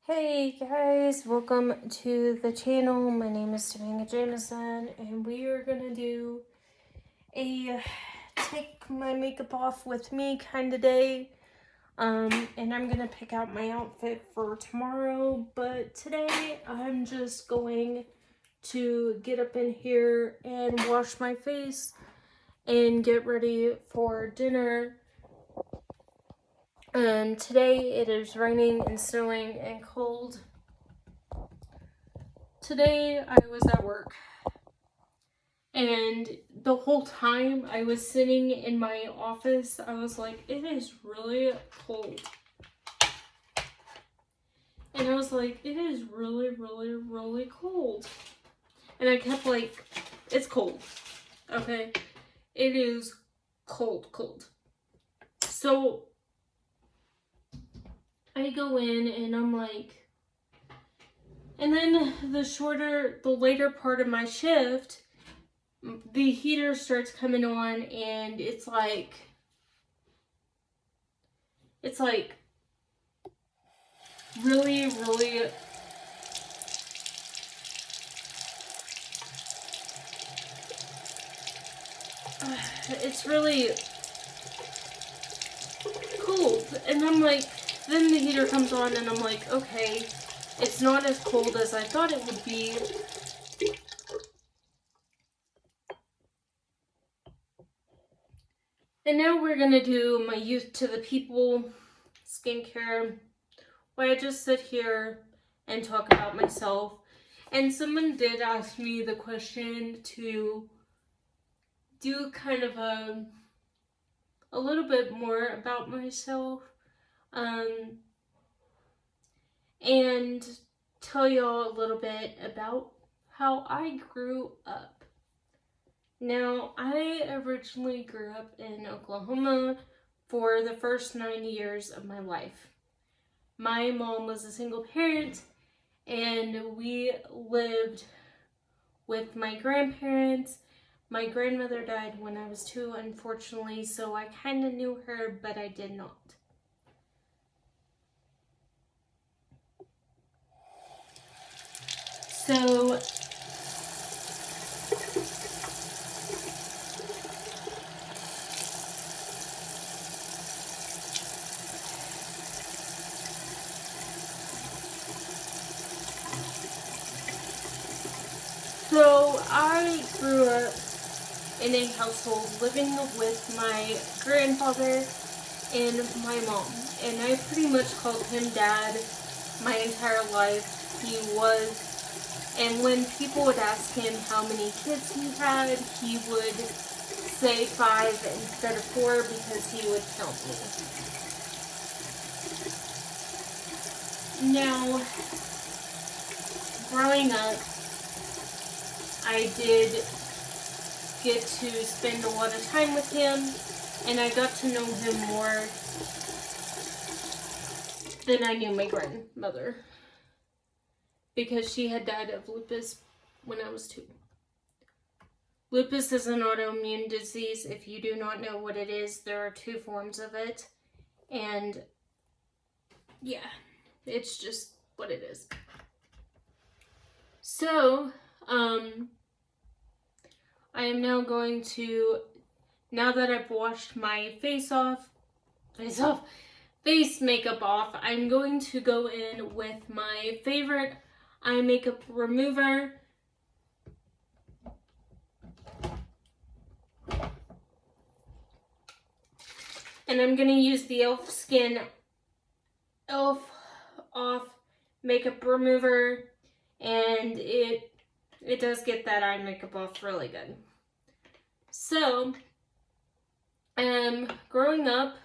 Hey guys, welcome to the channel. My name is Samantha Jameson, and we are gonna do a take my makeup off with me kind of day. And I'm gonna pick out my outfit for tomorrow, but today I'm just going to get up in here and wash my face and get ready for dinner. Today it is raining and snowing and cold. Today I was at work, and the whole time I was sitting in my office, I was like, it is really cold. And I was like, it is really, really, really cold. And I kept like, it's cold. Okay? It is cold, cold. So I go in and I'm like, and then the later part of my shift, the heater starts coming on, and it's like really, really it's really cold. And I'm like, then the heater comes on and I'm like, okay, it's not as cold as I thought it would be. And now we're gonna do my Youth to the People skincare, where I just sit here and talk about myself. And someone did ask me the question to do kind of a little bit more about myself, and tell y'all a little bit about how I grew up. Now, I originally grew up in Oklahoma for the first 9 years of my life. My mom was a single parent, and we lived with my grandparents. My grandmother died when I was 2, unfortunately, so I kind of knew her, but I did not. So I grew up in a household living with my grandfather and my mom, and I pretty much called him Dad my entire life. He was, and when people would ask him how many kids he had, he would say 5 instead of 4 because he would count me. Now, growing up, I did get to spend a lot of time with him, and I got to know him more than I knew my grandmother, because she had died of lupus when I was 2. Lupus is an autoimmune disease. If you do not know what it is, there are 2 forms of it, and yeah, it's just what it is. So, I am now going to, now that I've washed my face makeup off, I'm going to go in with my favorite eye makeup remover. And I'm going to use the e.l.f. Skin e.l.f. Off makeup remover, and it does get that eye makeup off really good. So, growing up,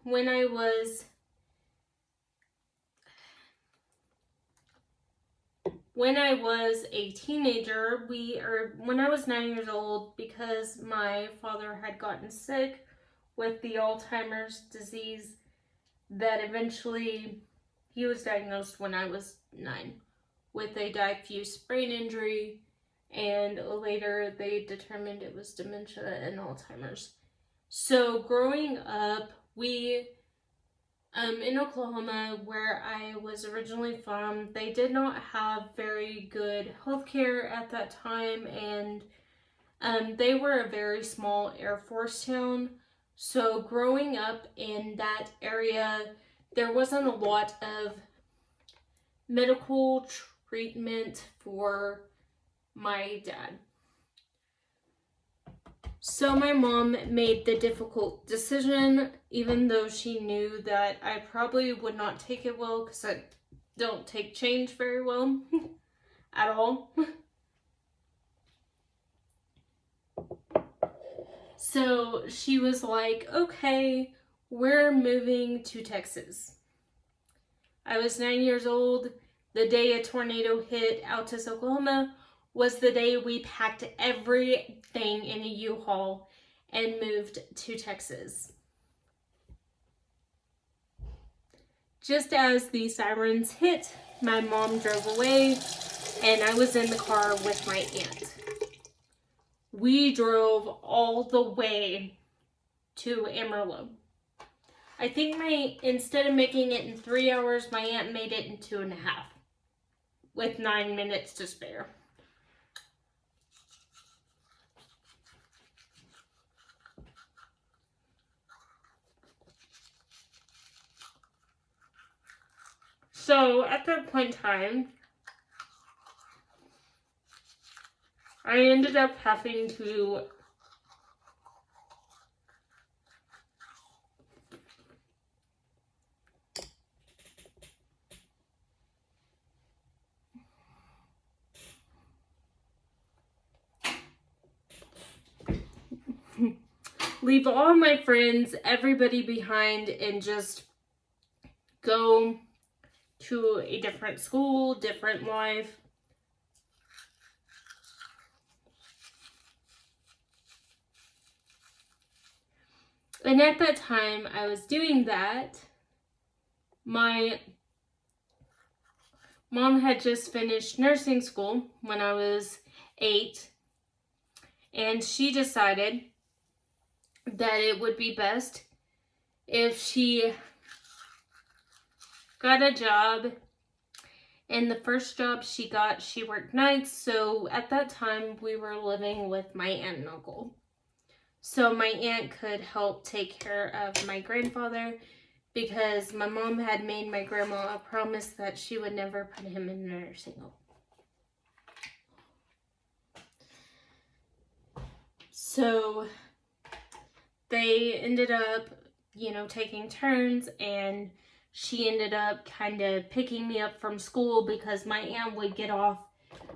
when I was a teenager, when I was 9 years old, because my father had gotten sick with the Alzheimer's disease, that eventually he was diagnosed when I was 9 with a diffuse brain injury, and later they determined it was dementia and Alzheimer's. So growing up, we In Oklahoma, where I was originally from, they did not have very good healthcare at that time, and they were a very small Air Force town. So growing up in that area, there wasn't a lot of medical treatment for my dad. So my mom made the difficult decision, even though she knew that I probably would not take it well, because I don't take change very well at all. So she was like, okay, we're moving to Texas. I was 9 years old. The day a tornado hit Altus, Oklahoma was the day we packed everything in a U-Haul and moved to Texas. Just as the sirens hit, my mom drove away and I was in the car with my aunt. We drove all the way to Amarillo. I think instead of making it in 3 hours, my aunt made it in 2.5 with 9 minutes to spare. So at that point in time, I ended up having to leave all my friends, everybody behind, and just go to a different school, different life. And at that time I was doing that, my mom had just finished nursing school when I was 8, and she decided that it would be best if she got a job. And the first job she got, she worked nights. So at that time, we were living with my aunt and uncle. So my aunt could help take care of my grandfather, because my mom had made my grandma a promise that she would never put him in a nursing home. So they ended up, taking turns, and she ended up kind of picking me up from school, because my aunt would get off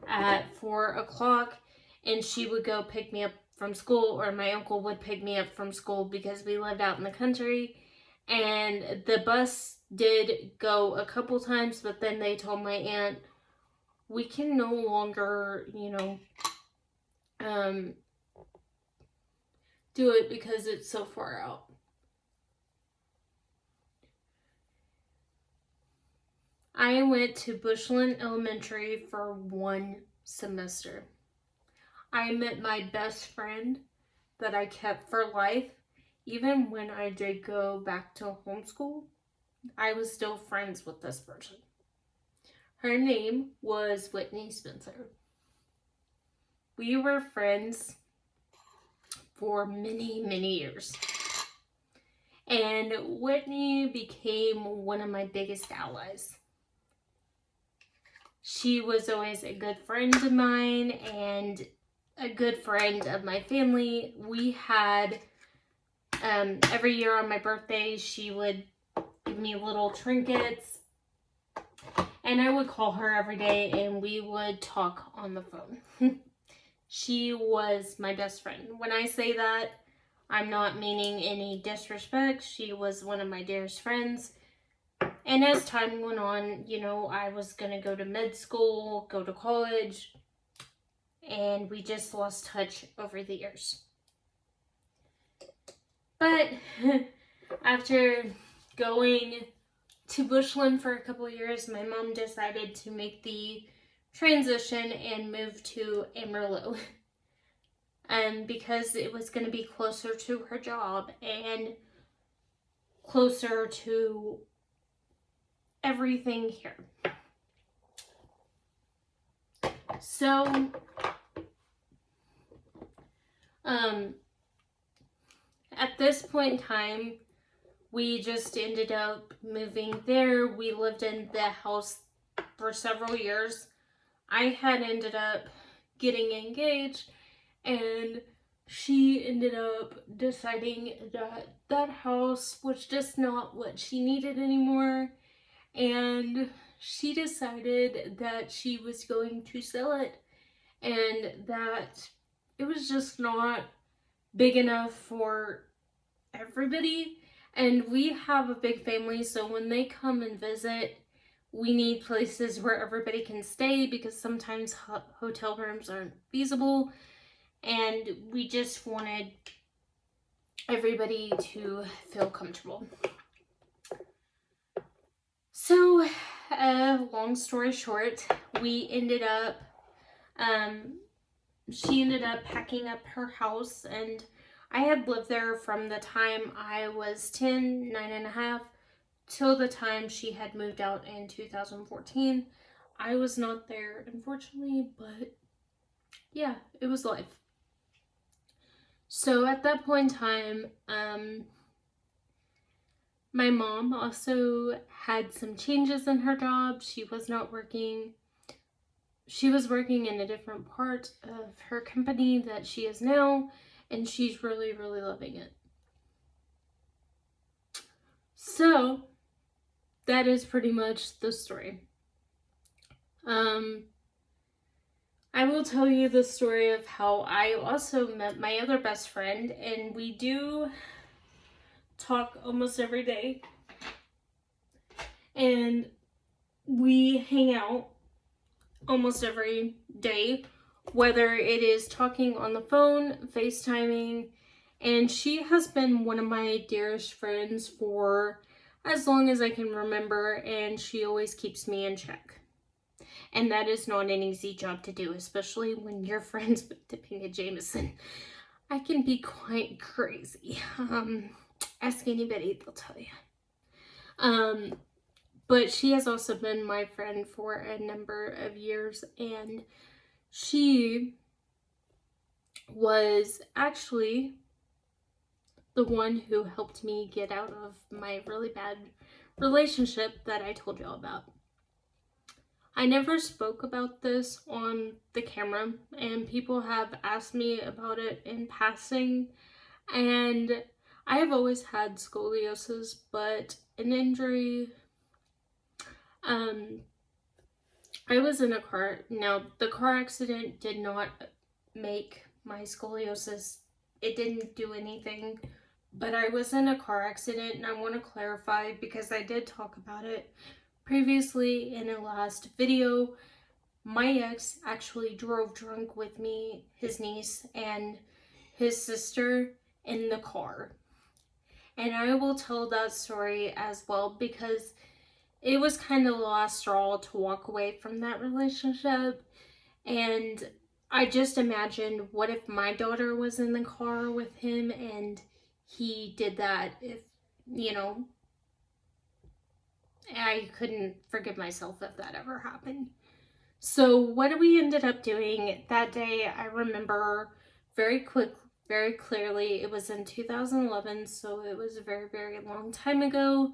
at 4 o'clock and she would go pick me up from school, or my uncle would pick me up from school, because we lived out in the country. And the bus did go a couple times, but then they told my aunt, we can no longer, do it because it's so far out. I went to Bushland Elementary for 1 semester. I met my best friend that I kept for life. Even when I did go back to homeschool, I was still friends with this person. Her name was Whitney Spencer. We were friends for many, many years. And Whitney became one of my biggest allies. She was always a good friend of mine and a good friend of my family. We had, every year on my birthday, she would give me little trinkets. And I would call her every day and we would talk on the phone. She was my best friend. When I say that, I'm not meaning any disrespect. She was one of my dearest friends. And as time went on, I was going to go to med school, go to college, and we just lost touch over the years. But after going to Bushland for a couple of years, my mom decided to make the transition and move to Amarillo. Because it was going to be closer to her job and closer to everything here. So, at this point in time, we just ended up moving there. We lived in the house for several years. I had ended up getting engaged, and she ended up deciding that that house was just not what she needed anymore, and she decided that she was going to sell it, and that it was just not big enough for everybody. And we have a big family, so when they come and visit, we need places where everybody can stay, because sometimes hotel rooms aren't feasible, and we just wanted everybody to feel comfortable. So, long story short, we ended up, she ended up packing up her house, and I had lived there from the time I was 10, 9.5, till the time she had moved out in 2014. I was not there, unfortunately, but yeah, it was life. So at that point in time, my mom also had some changes in her job. She was not working. She was working in a different part of her company that she is now, and she's really, really loving it. So that is pretty much the story. I will tell you the story of how I also met my other best friend, and we do talk almost every day, and we hang out almost every day, whether it is talking on the phone, FaceTiming, and she has been one of my dearest friends for as long as I can remember, and she always keeps me in check. And that is not an easy job to do, especially when you're friends with Topanga Jameson. I can be quite crazy. Ask anybody, they'll tell you. But she has also been my friend for a number of years, and she was actually the one who helped me get out of my really bad relationship that I told y'all about. I never spoke about this on the camera, and people have asked me about it in passing, and I have always had scoliosis, but an injury, I was in a car. Now, the car accident did not make my scoliosis, it didn't do anything, but I was in a car accident, and I want to clarify, because I did talk about it previously in a last video. My ex actually drove drunk with me, his niece, and his sister in the car. And I will tell that story as well, because it was kind of the last straw to walk away from that relationship. And I just imagined, what if my daughter was in the car with him and he did that? If, you know, I couldn't forgive myself if that ever happened. So what we ended up doing that day, I remember very clearly. It was in 2011, so it was a very, very long time ago.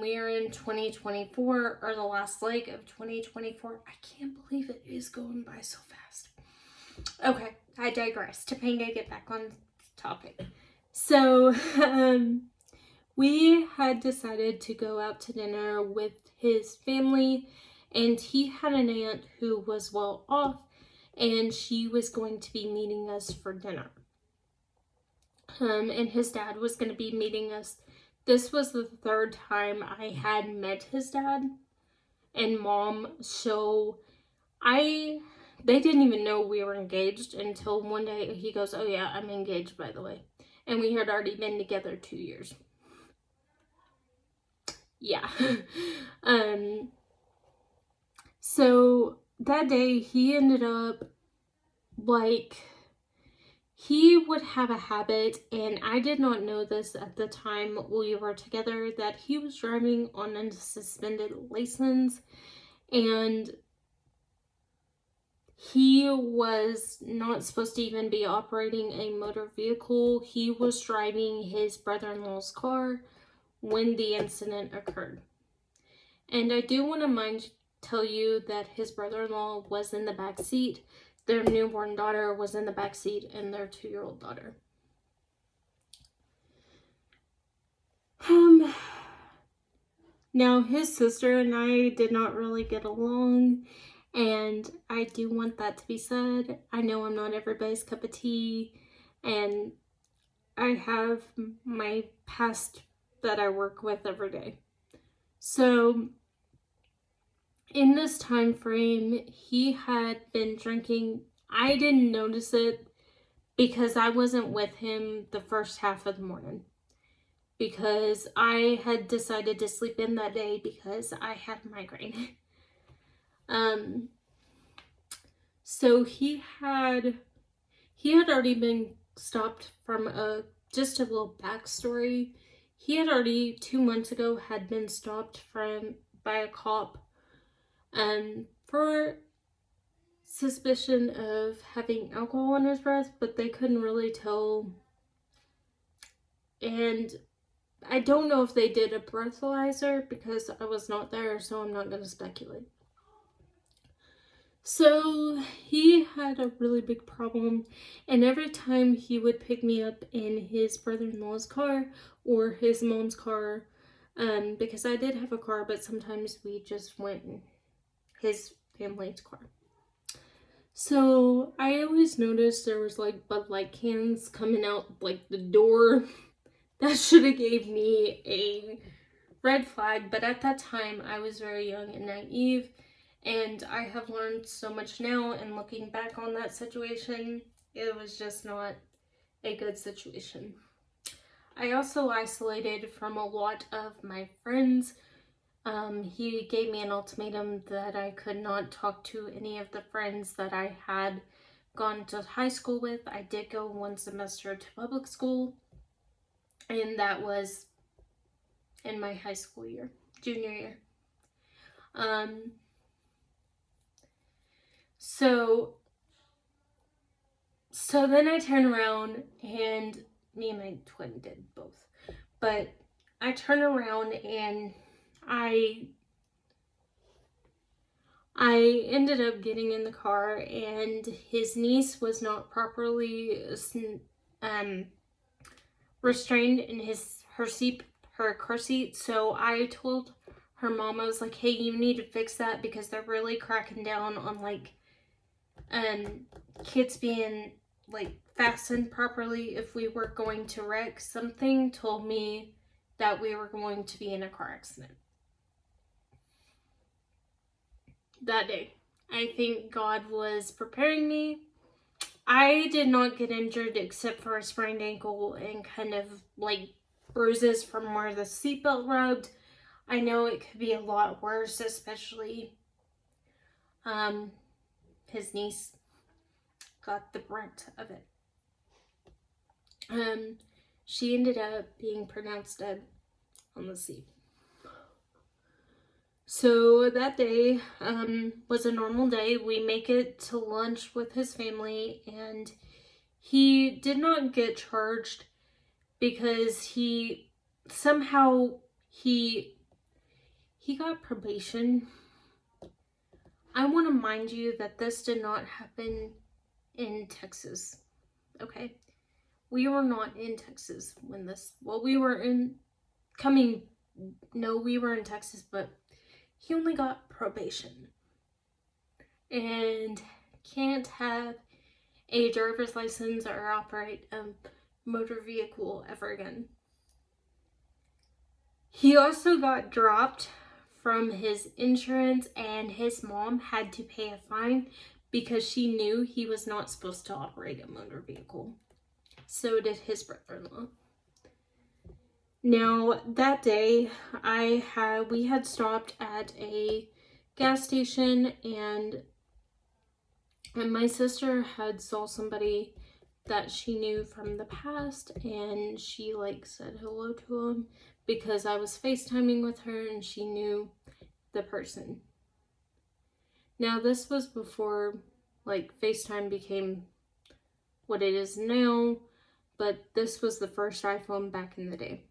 We are in 2024, or the last leg of 2024. I can't believe it is going by so fast. Okay, I digress. Topanga, get back on topic. So, we had decided to go out to dinner with his family, and he had an aunt who was well off, and she was going to be meeting us for dinner. And his dad was going to be meeting us. This was the third time I had met his dad and mom, so they didn't even know we were engaged until one day he goes, "Oh yeah, I'm engaged, by the way." And we had already been together 2 years. Yeah. So that day he ended up, like, he would have a habit, and I did not know this at the time we were together, that he was driving on a suspended license, and he was not supposed to even be operating a motor vehicle. He was driving his brother-in-law's car when the incident occurred. And I do want to tell you that his brother-in-law was in the back seat. Their newborn daughter was in the back seat, and their 2-year-old daughter. Now, his sister and I did not really get along, and I do want that to be said. I know I'm not everybody's cup of tea, and I have my past that I work with every day. So, in this time frame, he had been drinking. I didn't notice it because I wasn't with him the first half of the morning, because I had decided to sleep in that day because I had migraine. So he had already been stopped from just a little backstory. He had already 2 months ago had been stopped by a cop for suspicion of having alcohol in his breath, but they couldn't really tell. And I don't know if they did a breathalyzer because I was not there, so I'm not going to speculate. So he had a really big problem, and every time he would pick me up in his brother-in-law's car or his mom's car, because I did have a car, but sometimes we just went in his family's car. So I always noticed there was like Bud Light cans coming out like the door. That should have gave me a red flag, but at that time I was very young and naive, and I have learned so much now, and looking back on that situation, it was just not a good situation. I also isolated from a lot of my friends. He gave me an ultimatum that I could not talk to any of the friends that I had gone to high school with. I did go 1 semester to public school, and that was in my high school year, junior year. So then I turned around, and me and my twin did both, but I turned around and I ended up getting in the car, and his niece was not properly restrained in her car seat. So I told her mom, I was like, hey, you need to fix that, because they're really cracking down on like kids being like fastened properly if we were going to wreck. Something told me that we were going to be in a car accident that day. I think God was preparing me. I did not get injured except for a sprained ankle and kind of like bruises from where the seatbelt rubbed. I know it could be a lot worse, especially his niece got the brunt of it. She ended up being pronounced dead on the seat. So that day was a normal day. We make it to lunch with his family, and he did not get charged because he got probation. I want to mind you that this did not happen in Texas, okay? We were not in Texas when we were in Texas, but he only got probation and can't have a driver's license or operate a motor vehicle ever again. He also got dropped from his insurance, and his mom had to pay a fine because she knew he was not supposed to operate a motor vehicle. So did his brother-in-law. Now, that day, we had stopped at a gas station, and my sister had saw somebody that she knew from the past, and she like said hello to him because I was FaceTiming with her and she knew the person. Now this was before like FaceTime became what it is now, but this was the first iPhone back in the day.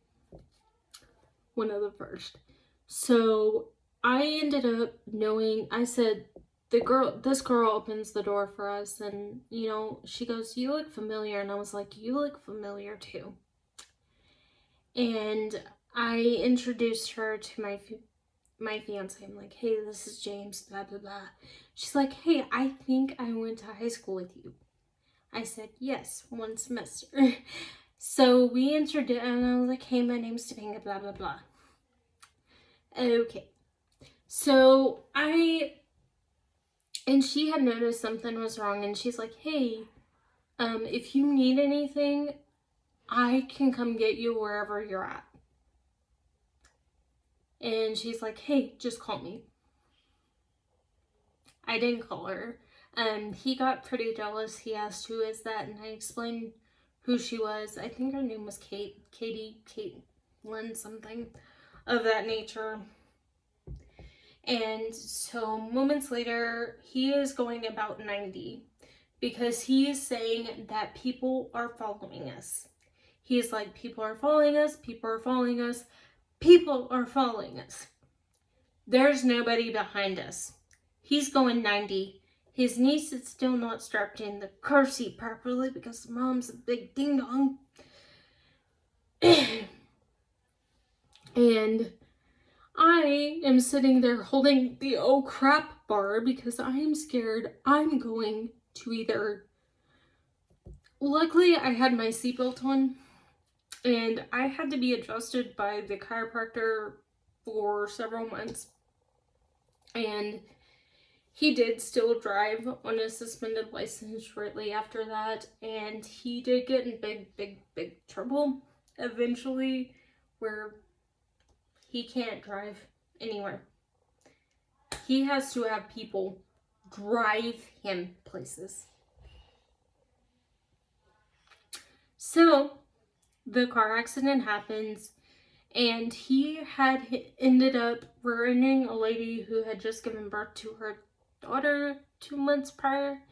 One of the first. So I ended up knowing, I said, this girl opens the door for us, and you know, she goes, "You look familiar," and I was like, "You look familiar too." And I introduced her to my fiance. I'm like, "Hey, this is James, blah blah blah." She's like, "Hey, I think I went to high school with you." I said, "Yes, one semester." So we introduced, and I was like, "Hey, my name's Topanga, blah blah blah." Okay, so and she had noticed something was wrong, and she's like, "Hey, if you need anything, I can come get you wherever you're at." And she's like, "Hey, just call me." I didn't call her. He got pretty jealous. He asked, "Who is that?" And I explained who she was. I think her name was Caitlin, something of that nature. And so moments later, he is going about 90 because he is saying that people are following us. He's like, "People are following us, people are following us, people are following us. There's nobody behind us." He's going 90. His niece is still not strapped in the car seat properly because mom's a big ding dong. And I am sitting there holding the oh crap bar because I am scared I'm going to either... Luckily, I had my seatbelt on, and I had to be adjusted by the chiropractor for several months. And he did still drive on a suspended license shortly after that, and he did get in big trouble eventually where he can't drive anywhere. He has to have people drive him places. So the car accident happens, and he had ended up rear-ending a lady who had just given birth to her daughter 2 months prior,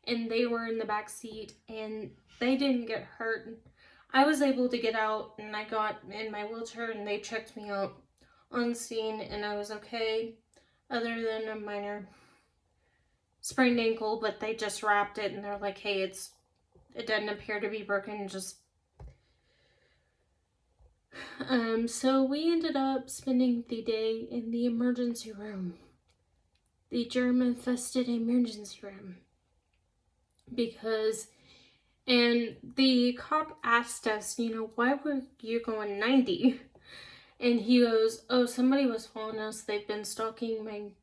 and they were in the back seat, and they didn't get hurt. I was able to get out, and I got in my wheelchair, and they checked me out on scene, and I was okay, other than a minor sprained ankle, but they just wrapped it, and they're like, "Hey, it doesn't appear to be broken, just..." So we ended up spending the day in the emergency room. The germ-infested emergency room. Because, and the cop asked us, you know, "Why were you going 90? And he goes, "Oh, somebody was following us. They've been stalking my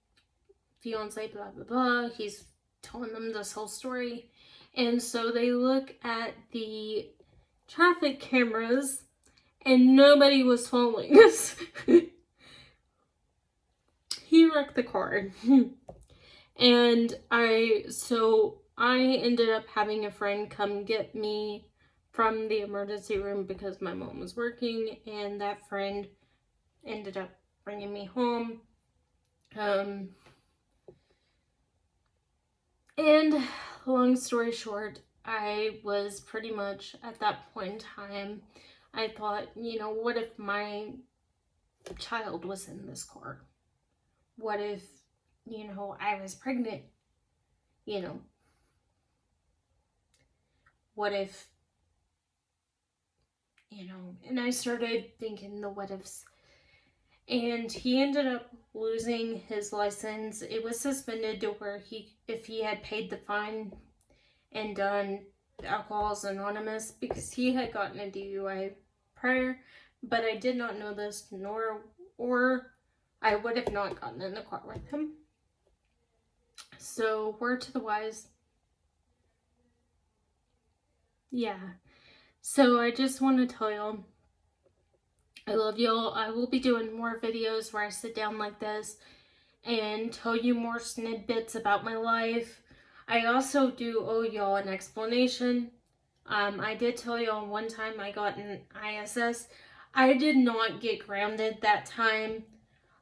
fiance, blah, blah, blah." He's telling them this whole story. And so they look at the traffic cameras, and nobody was following us. He wrecked the car. And I ended up having a friend come get me from the emergency room because my mom was working, and that friend ended up bringing me home. And long story short, I was pretty much at that point in time, I thought, you know, what if my child was in this car? What if, you know, I was pregnant? You know, what if, you know, and I started thinking the what ifs. And he ended up losing his license. It was suspended to where if he had paid the fine and done Alcoholics Anonymous, because he had gotten a DUI prior, but I did not know this, or I would have not gotten in the car with him. So, word to the wise. Yeah. So, I just want to tell y'all, I love y'all. I will be doing more videos where I sit down like this and tell you more snippets about my life. I also do owe y'all an explanation I did tell y'all one time I got an ISS. I did not get grounded that time.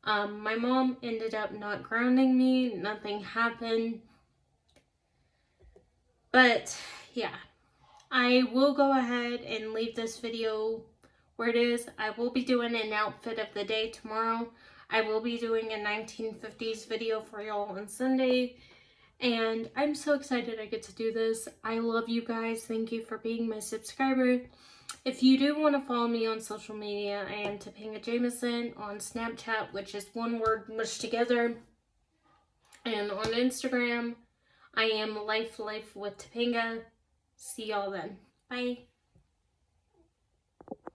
My mom ended up not grounding me. Nothing happened. But yeah, I will go ahead and leave this video where it is. I will be doing an outfit of the day tomorrow. I will be doing a 1950s video for y'all on Sunday. And I'm so excited I get to do this. I love you guys. Thank you for being my subscriber. If you do want to follow me on social media, I am Topanga Jameson on Snapchat, which is one word mushed together. And on Instagram, I am Life with Topanga. See y'all then. Bye.